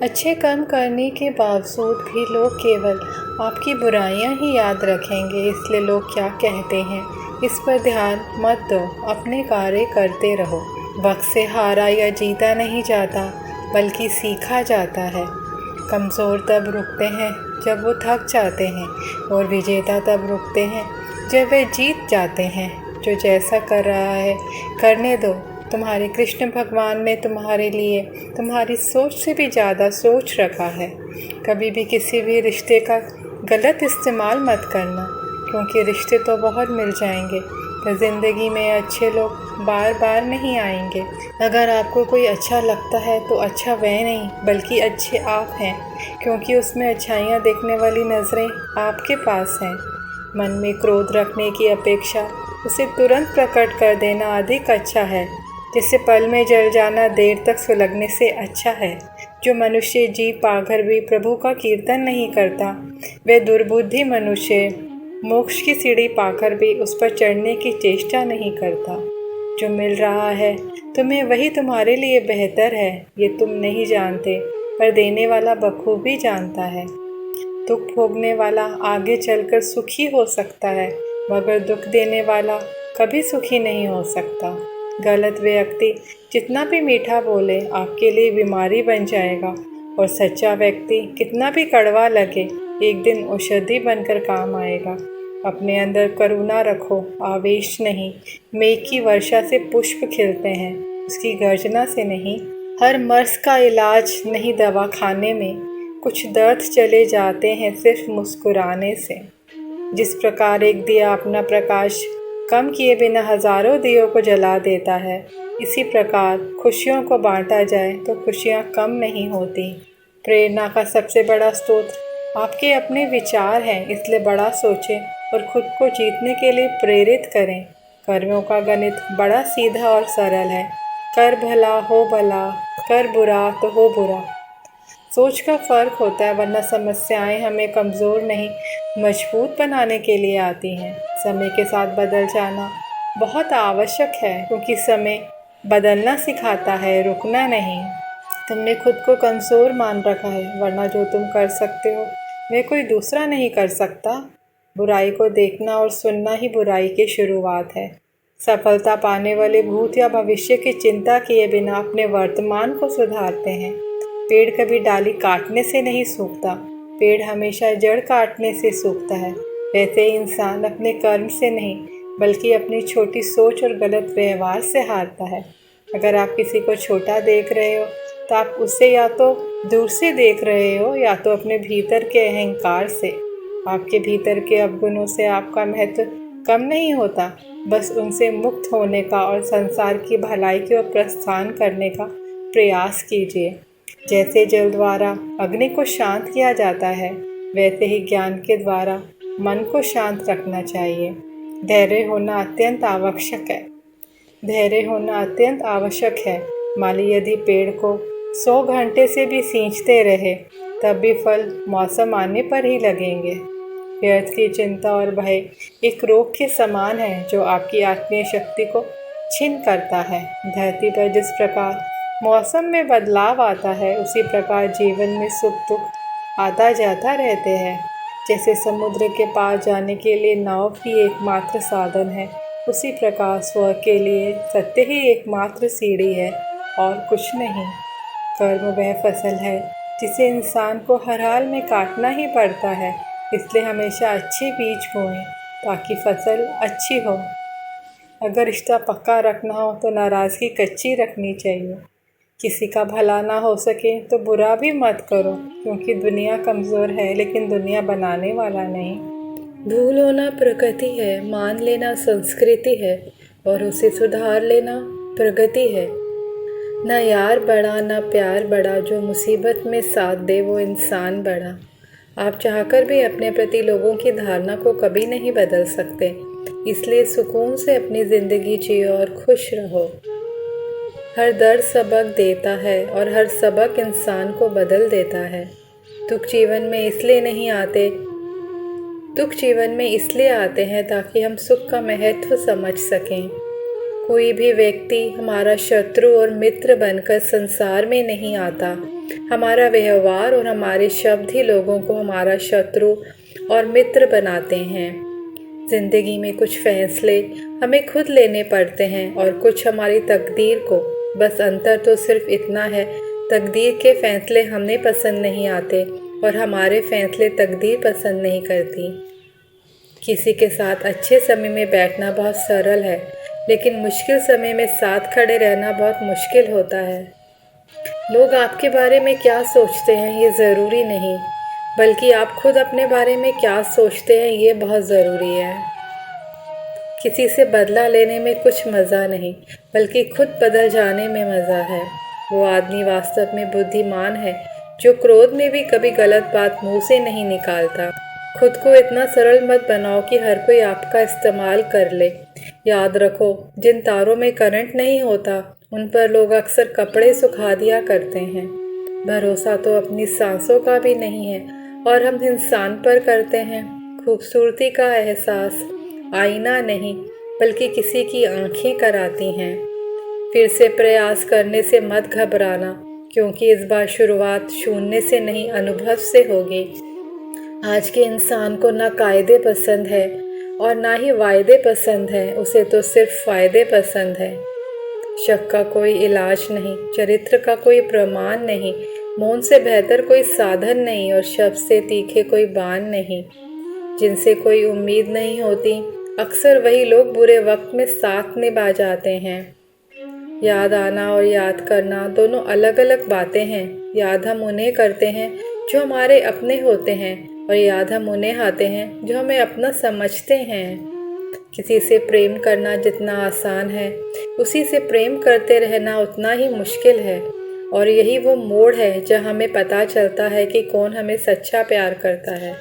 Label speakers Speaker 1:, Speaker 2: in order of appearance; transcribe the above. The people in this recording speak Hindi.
Speaker 1: अच्छे कर्म करने के बावजूद भी लोग केवल आपकी बुराइयां ही याद रखेंगे, इसलिए लोग क्या कहते हैं इस पर ध्यान मत दो, अपने कार्य करते रहो। वक्त से हारा या जीता नहीं जाता, बल्कि सीखा जाता है। कमज़ोर तब रुकते हैं जब वो थक जाते हैं, और विजेता तब रुकते हैं जब वे जीत जाते हैं। जो जैसा कर रहा है करने दो। तुम्हारे कृष्ण भगवान ने तुम्हारे लिए तुम्हारी सोच से भी ज़्यादा सोच रखा है। कभी भी किसी भी रिश्ते का गलत इस्तेमाल मत करना, क्योंकि रिश्ते तो बहुत मिल जाएंगे, पर ज़िंदगी में अच्छे लोग बार बार नहीं आएंगे। अगर आपको कोई अच्छा लगता है तो अच्छा वह नहीं, बल्कि अच्छे आप हैं, क्योंकि उसमें अच्छाइयाँ देखने वाली नज़रें आपके पास हैं। मन में क्रोध रखने की अपेक्षा उसे तुरंत प्रकट कर देना अधिक अच्छा है। जिसे पल में जल जाना देर तक सुलगने से अच्छा है। जो मनुष्य जी पाकर भी प्रभु का कीर्तन नहीं करता, वह दुर्बुद्धि मनुष्य मोक्ष की सीढ़ी पाकर भी उस पर चढ़ने की चेष्टा नहीं करता। जो मिल रहा है तुम्हें वही तुम्हारे लिए बेहतर है, ये तुम नहीं जानते, पर देने वाला बखूबी जानता है। दुख भोगने वाला आगे चलकर सुखी हो सकता है, मगर दुख देने वाला कभी सुखी नहीं हो सकता। गलत व्यक्ति जितना भी मीठा बोले आपके लिए बीमारी बन जाएगा, और सच्चा व्यक्ति कितना भी कड़वा लगे एक दिन औषधि बनकर काम आएगा। अपने अंदर करुणा रखो, आवेश नहीं। मेघ की वर्षा से पुष्प खिलते हैं, उसकी गर्जना से नहीं। हर मर्ज का इलाज नहीं दवा खाने में, कुछ दर्द चले जाते हैं सिर्फ मुस्कुराने से। जिस प्रकार एक दिया अपना प्रकाश कम किए बिना हजारों दियों को जला देता है, इसी प्रकार खुशियों को बांटा जाए तो खुशियाँ कम नहीं होती। प्रेरणा का सबसे बड़ा स्रोत आपके अपने विचार हैं, इसलिए बड़ा सोचें और खुद को जीतने के लिए प्रेरित करें। कर्मों का गणित बड़ा सीधा और सरल है। कर भला हो भला, कर बुरा तो हो बुरा। सोच का फ़र्क होता है, वरना समस्याएं हमें कमज़ोर नहीं मजबूत बनाने के लिए आती हैं। समय के साथ बदल जाना बहुत आवश्यक है, क्योंकि समय बदलना सिखाता है, रुकना नहीं। तुमने खुद को कमज़ोर मान रखा है, वरना जो तुम कर सकते हो वह कोई दूसरा नहीं कर सकता। बुराई को देखना और सुनना ही बुराई की शुरुआत है। सफलता पाने वाले भूत या भविष्य की चिंता किए बिना अपने वर्तमान को सुधारते हैं। पेड़ कभी डाली काटने से नहीं सूखता, पेड़ हमेशा जड़ काटने से सूखता है। वैसे ही इंसान अपने कर्म से नहीं, बल्कि अपनी छोटी सोच और गलत व्यवहार से हारता है। अगर आप किसी को छोटा देख रहे हो तो आप उसे या तो दूर से देख रहे हो, या तो अपने भीतर के अहंकार से। आपके भीतर के अवगुणों से आपका महत्व कम नहीं होता, बस उनसे मुक्त होने का और संसार की भलाई की ओर प्रस्थान करने का प्रयास कीजिए। जैसे जल द्वारा अग्नि को शांत किया जाता है, वैसे ही ज्ञान के द्वारा मन को शांत रखना चाहिए। धैर्य होना अत्यंत आवश्यक है। धैर्य होना अत्यंत आवश्यक है। माली यदि पेड़ को 100 घंटे से भी सींचते रहे, तब भी फल मौसम आने पर ही लगेंगे। व्यर्थ की चिंता और भय एक रोग के समान है, जो आपकी आत्मीय शक्ति को छीन करता है। धरती पर जिस प्रकार मौसम में बदलाव आता है, उसी प्रकार जीवन में सुख दुख आता जाता रहते हैं। जैसे समुद्र के पार जाने के लिए नाव ही एकमात्र साधन है, उसी प्रकार स्वर्ग के लिए सत्य ही एकमात्र सीढ़ी है और कुछ नहीं। कर्म वह फसल है जिसे इंसान को हर हाल में काटना ही पड़ता है, इसलिए हमेशा अच्छे बीज बोएं ताकि फसल अच्छी हो। अगर रिश्ता पक्का रखना हो तो नाराज़गी कच्ची रखनी चाहिए। किसी का भला ना हो सके तो बुरा भी मत करो, क्योंकि दुनिया कमज़ोर है, लेकिन दुनिया बनाने वाला नहीं। भूल होना प्रकृति है, मान लेना संस्कृति है, और उसे सुधार लेना प्रगति है। ना यार बड़ा ना प्यार बड़ा, जो मुसीबत में साथ दे वो इंसान बड़ा। आप चाहकर भी अपने प्रति लोगों की धारणा को कभी नहीं बदल सकते, इसलिए सुकून से अपनी ज़िंदगी जियो और खुश रहो। हर दर्द सबक देता है और हर सबक इंसान को बदल देता है। दुख जीवन में इसलिए आते हैं ताकि हम सुख का महत्व समझ सकें। कोई भी व्यक्ति हमारा शत्रु और मित्र बनकर संसार में नहीं आता। हमारा व्यवहार और हमारे शब्द ही लोगों को हमारा शत्रु और मित्र बनाते हैं। ज़िंदगी में कुछ फैसले हमें खुद लेने पड़ते हैं और कुछ हमारी तकदीर को। बस अंतर तो सिर्फ इतना है, तकदीर के फैसले हमें पसंद नहीं आते और हमारे फैसले तकदीर पसंद नहीं करती। किसी के साथ अच्छे समय में बैठना बहुत सरल है, लेकिन मुश्किल समय में साथ खड़े रहना बहुत मुश्किल होता है। लोग आपके बारे में क्या सोचते हैं ये ज़रूरी नहीं, बल्कि आप खुद अपने बारे में क्या सोचते हैं ये बहुत ज़रूरी है। किसी से बदला लेने में कुछ मज़ा नहीं, बल्कि खुद बदल जाने में मज़ा है। वो आदमी वास्तव में बुद्धिमान है जो क्रोध में भी कभी गलत बात मुंह से नहीं निकालता। खुद को इतना सरल मत बनाओ कि हर कोई आपका इस्तेमाल कर ले। याद रखो, जिन तारों में करंट नहीं होता उन पर लोग अक्सर कपड़े सुखा दिया करते हैं। भरोसा तो अपनी सांसों का भी नहीं है और हम इंसान पर करते हैं। खूबसूरती का एहसास आईना नहीं, बल्कि किसी की आंखें कराती हैं। फिर से प्रयास करने से मत घबराना, क्योंकि इस बार शुरुआत शून्य से नहीं, अनुभव से होगी। आज के इंसान को ना कायदे पसंद है और ना ही वायदे पसंद है, उसे तो सिर्फ फ़ायदे पसंद है। शक का कोई इलाज नहीं, चरित्र का कोई प्रमाण नहीं, मौन से बेहतर कोई साधन नहीं और शब्द से तीखे कोई बाण नहीं। जिनसे कोई उम्मीद नहीं होती, अक्सर वही लोग बुरे वक्त में साथ निभा जाते हैं। याद आना और याद करना दोनों अलग अलग बातें हैं। याद हम उन्हें करते हैं जो हमारे अपने होते हैं और याद हम उन्हें आते हैं जो हमें अपना समझते हैं। किसी से प्रेम करना जितना आसान है, उसी से प्रेम करते रहना उतना ही मुश्किल है। और यही वो मोड़ है जहाँ हमें पता चलता है कि कौन हमें सच्चा प्यार करता है।